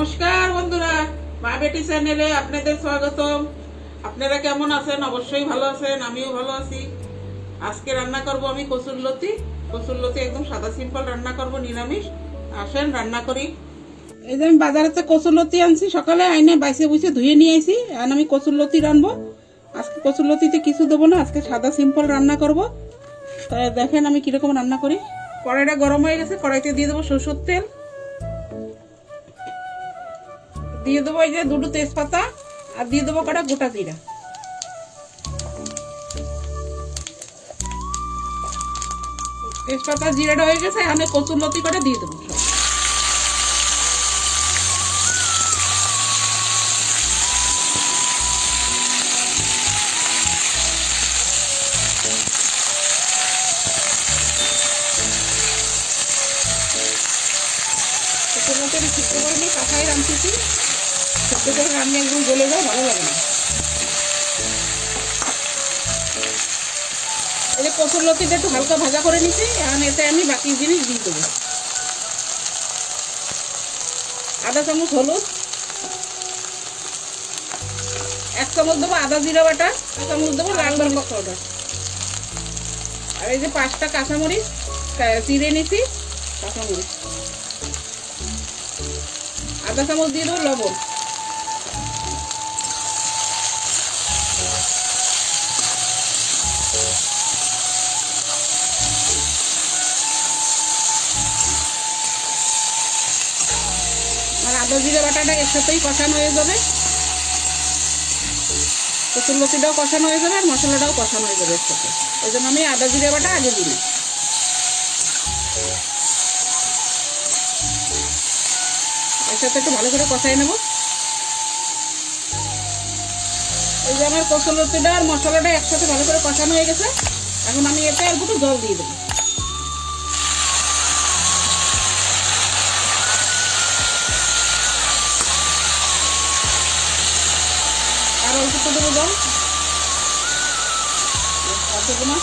নমস্কার বন্ধুরা, মা বেটি চ্যানেলে আপনাদের স্বাগতম। আপনারা কেমন আছেন? অবশ্যই ভালো আছেন, আমিও ভালো আছি। আজকে রান্না করব আমি কচুরলতি। একদম সাদা সিম্পল রান্না করব, নিরামিষ। আসেন রান্না করি। এই যে আমি বাজারেতে কচুরলতি আনছি, সকালে আইনে বাইসে বুঝে ধুয়ে নিয়ে আইছি। আর আমি কচুরলতি রানবো। আজকে কচুরলতিতে কিছু দেবো না, আজকে সাদা সিম্পল রান্না করব। দেখেন আমি কিরকম রান্না করি। কড়াইটা গরম হয়ে গেছে, কড়াইতে দিয়ে দেবো সরষের তেল, দিয়ে দেবো এই যে দুটো তেজপাতা, আর দিয়ে দেবো কটা গোটা জিরা। তেজপাতা জিরাটা হয়ে গেছে, এখানে কচুরলতি কটা দিয়ে দেবো। কচুরলতি আমি সিদ্ধ করে নিয়ে কাঁচাই রাঁধতেছি। সিদ্ধ করে রান্না একদম গলে যায়, ভালো লাগে না। এই যে কচুরলতিটা একটু হালকা ভাজা করে নিচ্ছি, এখন এতে আমি বাকি জিনিস দিয়ে দেবো। আধা চামচ হলুদ, 1 চামচ দেবো আদা জিরা বাটা, 1 চামচ দেবো লাল লঙ্কা পাউডার, আর এই যে 5টা কাঁচামরিচ চিড়ে নিচ্ছি, কাঁচামরিচ। আধা চামচ দিয়ে দেবো লবণ, আর আদা জিরা বাটাটা এর সাথেই কষানো হয়ে যাবে। কচুরলতিটাও কষানো হয়ে যাবে, আর মশলাটাও কষানো হয়ে যাবে এর সাথে। ওই জন্য আমি আদা জিরা বাটা আগে দিই। এর সাথে একটু ভালো করে কষাই নেব। এই যে আমার কচুরলতিটা আর মশলাটা একসাথে ভালো করে কষানো হয়ে গেছে, এখন আমি এতে আর একটু জল দিয়ে দেবো। আর অল্প একটু দেবো জল, দেবো না।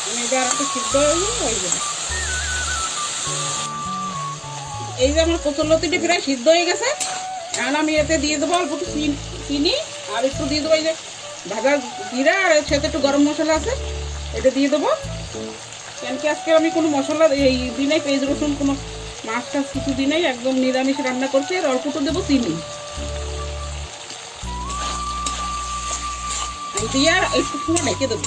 আমি এটা আর একটু সিদ্ধ হয়ে যাবে। এই যে আমার কচুরলতিটি প্রায় সিদ্ধ হয়ে গেছে, এখন আমি এতে দিয়ে দেবো অল্প একটু চিনি, আর একটু দিয়ে দেবো এই যে ভাজা জিরা, আর এর সাথে একটু গরম মশলা আছে, এটা দিয়ে দেবো। কেন কি আজকে আমি কোনো মশলা এই দিনে পেঁয়াজ রসুন কোনো মাছ টাছ কিছু দিনেই একদম নিরামিষ রান্না করছি। আর অল্প একটু দেবো চিনি দিয়ে, আর একটু সময় ঢেকে দেবো।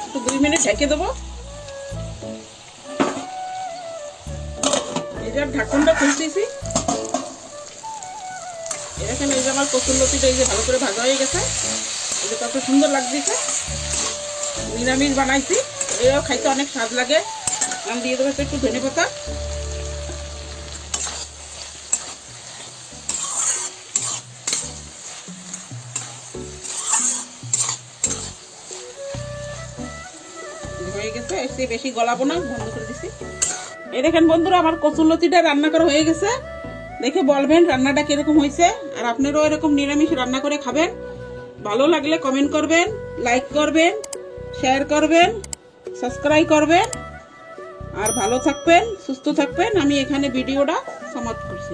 একটু 2 মিনিট ঢেকে দেবো। এই যে ঢাকনটা খুলতেছি, এরকম। এই যে আমার কচুরলতিটা এই যে ভালো করে ভাজা হয়ে গেছে, এই যে কত সুন্দর লাগতেছে। নিরামিষ বানাইছি, এও খাইতে অনেক স্বাদ লাগে। আমি দিয়ে দেবো একটু ধনেপাতা, হয়ে গেছে। এসে বেশি গলাবো না, বন্ধ করে দিচ্ছি। এই দেখেন বন্ধুরা, আমার কচুরলতিটা রান্না করা হয়ে গেছে। দেখে বলবেন রান্নাটা কিরকম হয়েছে, আর আপনারাও এরকম নিরামিষ রান্না করে খাবেন। ভালো লাগলে কমেন্ট করবেন, লাইক করবেন, শেয়ার করবেন, সাবস্ক্রাইব করবেন। আর ভালো থাকবেন, সুস্থ থাকবেন। আমি এখানে ভিডিওটা সমাপ্ত করছি।